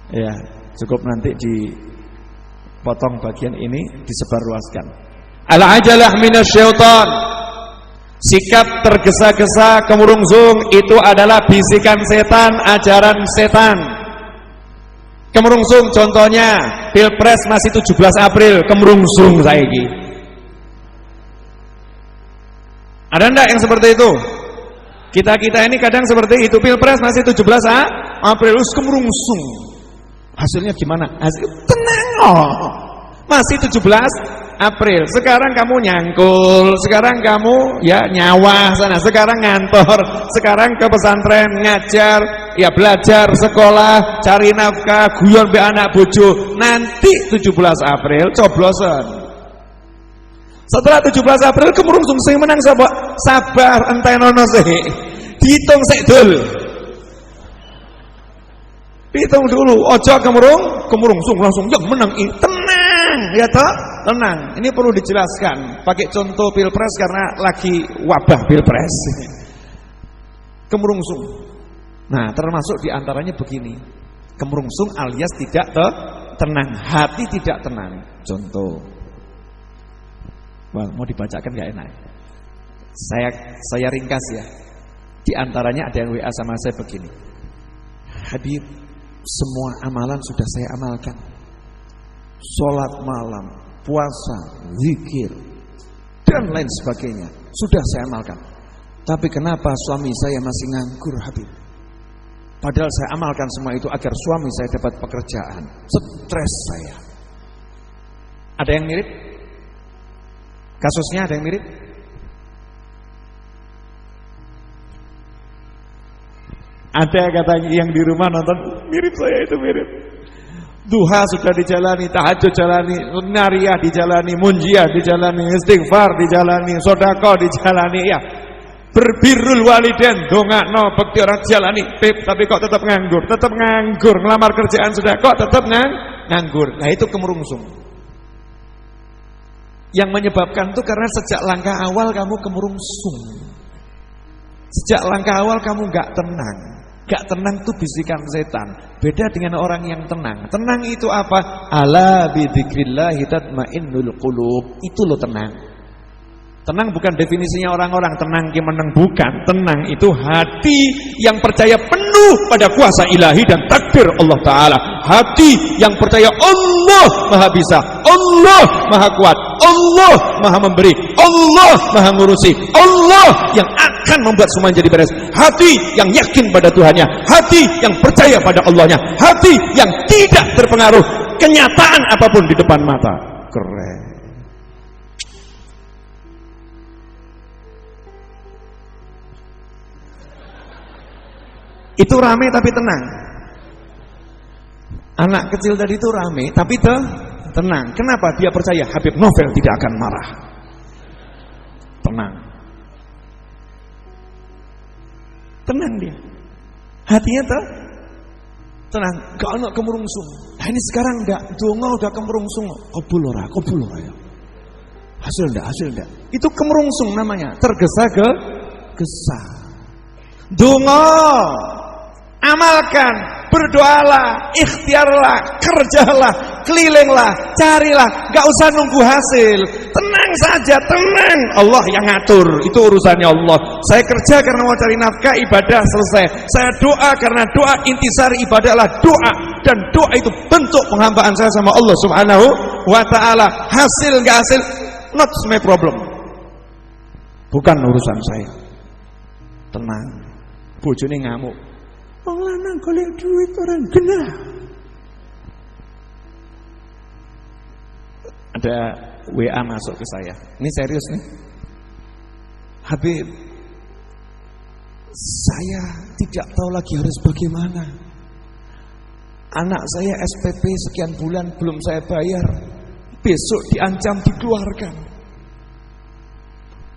Ya, cukup nanti dipotong bagian ini, disebarluaskan. Al-ajalah minasyaitan. Sikap tergesa-gesa, kemurungsung itu adalah bisikan setan, ajaran setan. Kemurungsung contohnya Pilpres masih 17 April, kemurungsung saiki. Ada enggak yang seperti itu? Kita ini kadang seperti itu, Pilpres masih 17 April, kemurungsung. Hasilnya gimana? Hasil tenang loh. Masih 17 April. Sekarang kamu nyangkul, sekarang kamu ya nyawa sana, sekarang ngantor, sekarang ke pesantren ngajar, ya belajar, sekolah, cari nafkah, guyon be anak bojo. Nanti 17 April coblosan. Setelah 17 April kemurungsung sing menang sapa? Sabar entenono sih. Dihitung sik dul. Hitung dulu, ojo kemurungsung langsung yang menang ini. Tenang, ya toh? Tenang. Ini perlu dijelaskan. Pakai contoh Pilpres karena lagi wabah Pilpres. Kemurungsung. Nah, termasuk diantaranya begini. Kemurungsung alias tidak tenang, hati tidak tenang. Contoh. Wah, mau dibacakan gak enak. Saya ringkas ya. Di antaranya ada yang WA sama saya begini. Habib, semua amalan sudah saya amalkan. Sholat malam, puasa, zikir, dan lain sebagainya sudah saya amalkan. Tapi kenapa suami saya masih nganggur, Habib? Padahal saya amalkan semua itu agar suami saya dapat pekerjaan. Stres saya. Ada yang mirip? Kasusnya ada yang mirip? Ada katanya yang di rumah nonton, mirip saya itu mirip. Duha sudah dijalani, tahajud jalani, nariyah dijalani, munjiah dijalani, istighfar dijalani, sedekah dijalani, ya. Berbirrul walidain, dongakno bekti orang jalani, tapi kok tetap nganggur, ngelamar kerjaan sudah kok tetap nganggur. Nah, itu kemurungsung. Yang menyebabkan itu karena sejak langkah awal kamu kemurungsung. Sejak langkah awal kamu gak tenang. Gak tenang itu bisikan setan. Beda dengan orang yang tenang. Tenang itu apa? Ala bidzikrillahi tatmainnul qulub. Itu lo tenang. Tenang bukan definisinya orang-orang tenang ki meneng, bukan. Tenang itu hati yang percaya penuh pada kuasa ilahi dan takdir Allah Ta'ala. Hati yang percaya Allah Maha Bisa, Allah Maha Kuat, Allah Maha Memberi, Allah Maha Ngurusi, Allah yang akan membuat semua jadi beres. Hati yang yakin pada Tuhannya, hati yang percaya pada Allahnya, hati yang tidak terpengaruh kenyataan apapun di depan mata. Keren. Itu rame tapi tenang. Anak kecil tadi itu rame tapi tenang. Kenapa? Dia percaya Habib Novel tidak akan marah. Tenang. Tenang dia. Hatinya tenang, gak ada kemurungsung. Nah, ini sekarang enggak, donga udah kemurungsung. Kabul ora ya. Hasil enggak. Itu kemurungsung namanya, tergesa-gesa. Donga, amalkan, berdoalah, ikhtiarlah, kerjalah, kelilinglah, carilah, gak usah nunggu hasil. Tenang saja, tenang. Allah yang ngatur, itu urusannya Allah. Saya kerja karena mau cari nafkah, ibadah selesai. Saya doa karena doa, intisari ibadah adalah doa. Dan doa itu bentuk penghambaan saya sama Allah Subhanahu wa ta'ala. Hasil gak hasil, not my problem. Bukan urusan saya. Tenang. Bojone ngamuk. Wong lanang golek duit orang genah. Ada WA masuk ke saya. Ini serius nih. Habib, saya tidak tahu lagi harus bagaimana. Anak saya SPP sekian bulan belum saya bayar. Besok diancam dikeluarkan.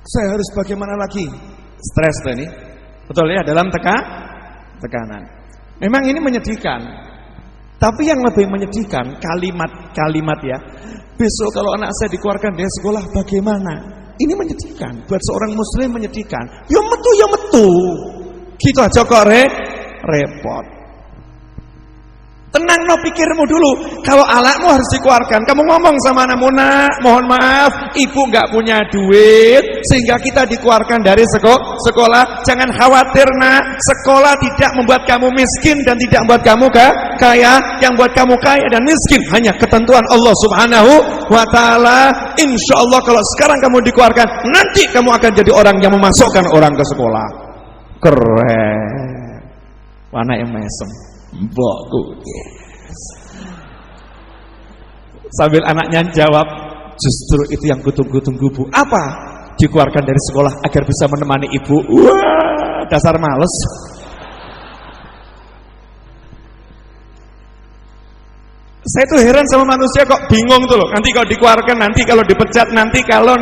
Saya harus bagaimana lagi? Stres tuh ini. Betul ya, dalam tekanan. Memang ini menyedihkan. Tapi yang lebih menyedihkan kalimat ya. Besok kalau anak saya dikeluarkan dari sekolah bagaimana? Ini menyedihkan. Buat seorang muslim menyedihkan. Ya metu. Gitu aja kok repot. Tenang no pikirmu dulu. Kalau alakmu harus dikeluarkan. Kamu ngomong sama anakmu, nak, mohon maaf, ibu nggak punya duit sehingga kita dikeluarkan dari sekolah. Jangan khawatir nak, sekolah tidak membuat kamu miskin dan tidak membuat kamu kaya. Yang buat kamu kaya dan miskin hanya ketentuan Allah Subhanahu wa Ta'ala. Insya Allah kalau sekarang kamu dikeluarkan, nanti kamu akan jadi orang yang memasukkan orang ke sekolah. Keren. Anak yang mesem. Mbokku, yes. Sambil anaknya jawab, justru itu yang kutunggu-tunggu bu. Apa? Dikeluarkan dari sekolah agar bisa menemani ibu. Wah, dasar males. Saya tuh heran sama manusia kok bingung tuh loh. Nanti kalau dikeluarkan, nanti kalau dipecat, nanti kalau.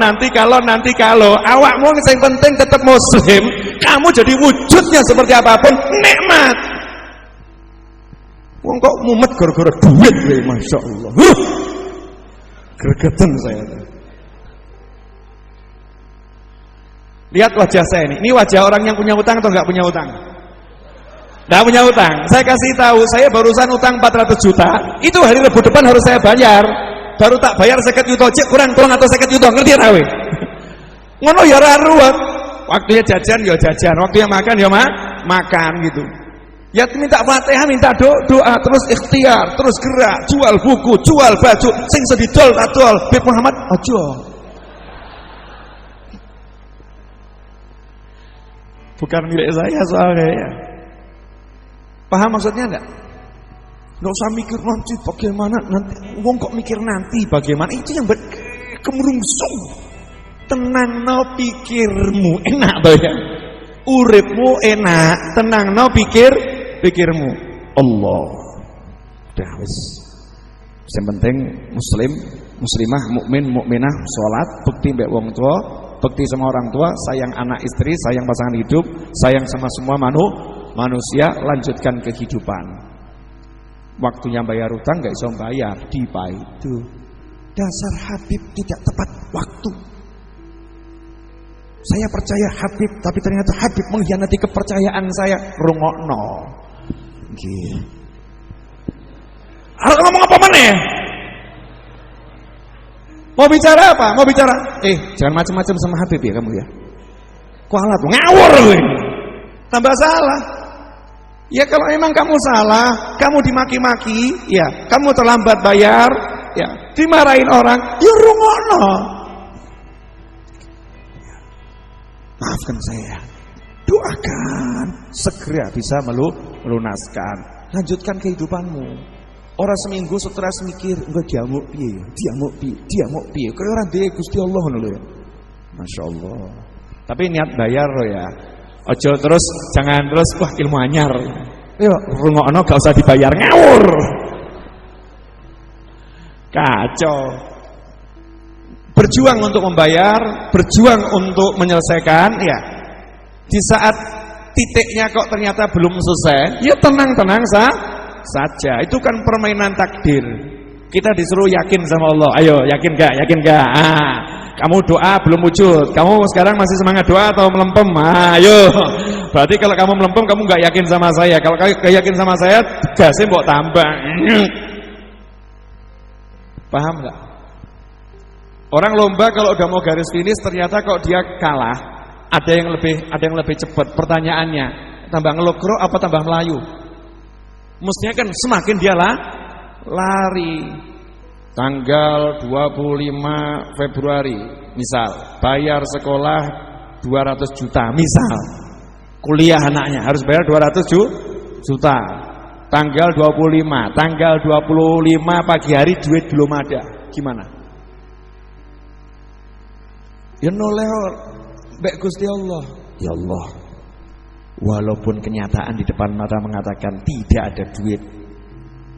Awakmu yang penting tetap muslim. Kamu jadi wujudnya seperti apapun, nikmat. Wong kok mumet gara-gara duit ya, Masya Allah. Gregetan saya. Lihat wajah saya ini. Ini wajah orang yang punya utang atau enggak punya utang? Enggak punya utang. Saya kasih tahu, saya barusan utang 400 juta. Itu hari Rabu depan harus saya bayar. Baru tak bayar 50 juta, cek kurang atau 50 juta, ngerti ya rawe? Ngono ya ora ruwet. Waktunya jajan ya jajan, waktunya makan ya makan gitu. Ya minta Fatihah, minta doa, terus ikhtiar, terus gerak, jual buku, jual baju, sing sedidol tak dol. Bib Muhammad aja. Bukan milik saya soalnya ya. Paham maksudnya enggak? Enggak usah mikir nanti bagaimana, nanti wong kok mikir nanti bagaimana, itu yang kemerungsung. Tenang no pikirmu, enak ya. Uripmu enak, tenang no pikirmu. Allah. Udah wis. Yang penting muslim, muslimah, mukmin, mukminah salat, bekti mbek wong tua, bekti sama orang tua, sayang anak istri, sayang pasangan hidup, sayang sama semua manusia, lanjutkan kehidupan. Waktunya bayar utang enggak iso bayar, dipaidu. Dasar Habib tidak tepat waktu. Saya percaya Habib, tapi ternyata Habib mengkhianati kepercayaan saya. Rungokno. Nggih. Arep ngomong apa meneh? Mau bicara apa? Mau bicara? Jangan macam-macam sama Habib ya kamu ya. Kualat ngawur kowe. Tambah salah. Ya kalau memang kamu salah, kamu dimaki-maki, ya, kamu terlambat bayar, ya, dimarahin orang, ya rungokno. Maafkan saya, doakan segera bisa melunaskan, lanjutkan kehidupanmu. Orang seminggu stres mikir, enggak dia mau piye, kayak orang dia Gusti Allah ngono lho ya. Masya Allah. Tapi niat bayar loh ya. Ojo terus, jangan terus wah ilmu anyar. Yo rungokno gak usah dibayar, ngawur. Kacau. Berjuang untuk membayar, berjuang untuk menyelesaikan, ya. Di saat titiknya kok ternyata belum selesai, ya tenang-tenang saja. Itu kan permainan takdir. Kita disuruh yakin sama Allah. Ayo, yakin gak? Kamu doa belum wujud. Kamu sekarang masih semangat doa atau melempem? Ayo. Berarti kalau kamu melempem, kamu gak yakin sama saya. Kalau kamu gak yakin sama saya, gasnya mbok tambah. Paham gak? Orang lomba kalau udah mau garis finish ternyata kok dia kalah, ada yang lebih cepat. Pertanyaannya, tambah ngelokro apa tambah melayu? Mestinya kan semakin dia lari. Tanggal 25 Februari misal, bayar sekolah 200 juta misal. Kuliah anaknya harus bayar 200 juta. Tanggal 25 pagi hari duit belum ada. Gimana? Ya noleh mbek Gusti Allah. Ya Allah. Walaupun kenyataan di depan mata mengatakan tidak ada duit,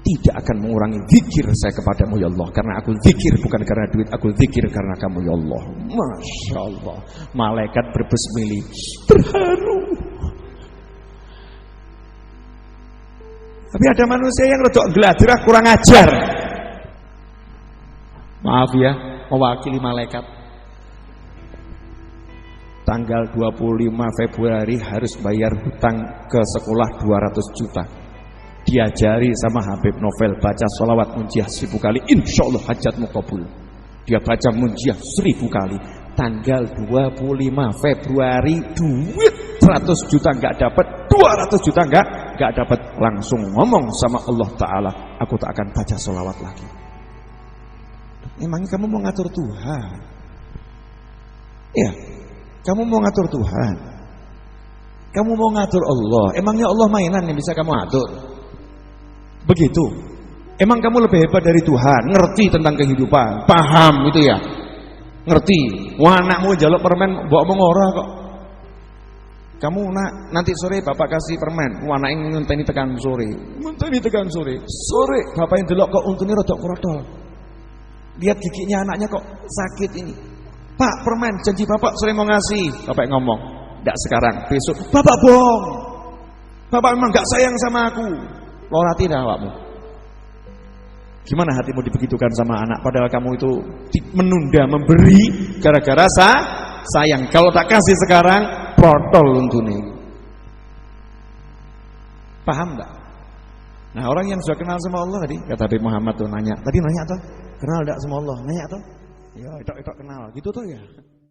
tidak akan mengurangi zikir saya kepadamu ya Allah. Karena aku zikir bukan karena duit, aku zikir karena kamu ya Allah. Masya Allah. Malaikat berbesmili, terharu. Tapi ada manusia yang rodok geladrah, kurang ajar. Maaf ya, mewakili malaikat. Tanggal 25 Februari harus bayar hutang ke sekolah 200 juta. Diajari sama Habib Novel baca sholawat munjiah 1000 kali, insya Allah hajatmu kabul. Dia baca munjiah 1000 kali. Tanggal 25 Februari duit 100 juta nggak dapat, 200 juta nggak dapat, langsung ngomong sama Allah Ta'ala, aku tak akan baca sholawat lagi. Emangnya kamu mau ngatur Tuhan? Iya, kamu mau ngatur Tuhan, kamu mau ngatur Allah. Emangnya Allah mainan yang bisa kamu atur? Begitu. Emang kamu lebih hebat dari Tuhan, ngerti tentang kehidupan, paham itu ya, ngerti. Wah, anakmu jaluk permen bawa mengora kok. Kamu nanti sore bapak kasih permen, wah anak ngenteni tekan sore. Sore bapak yang delok kok untune rodok krodol. Lihat giginya anaknya kok sakit ini. Pak, permen janji bapak sore mau ngasih. Bapak ngomong, "Enggak sekarang, besok." Bapak bohong. Bapak memang enggak sayang sama aku. Lorati dah awakmu. Gimana hatimu dibegitukan sama anak padahal kamu itu menunda memberi gara-gara sayang. Kalau tak kasih sekarang protol untune. Paham enggak? Nah, orang yang sudah kenal sama Allah tadi, kata Habib Muhammad tuh nanya. Tadi nanya tuh, kenal enggak sama Allah? Nanya tuh. Ya, itu kenal. Gitu tuh ya.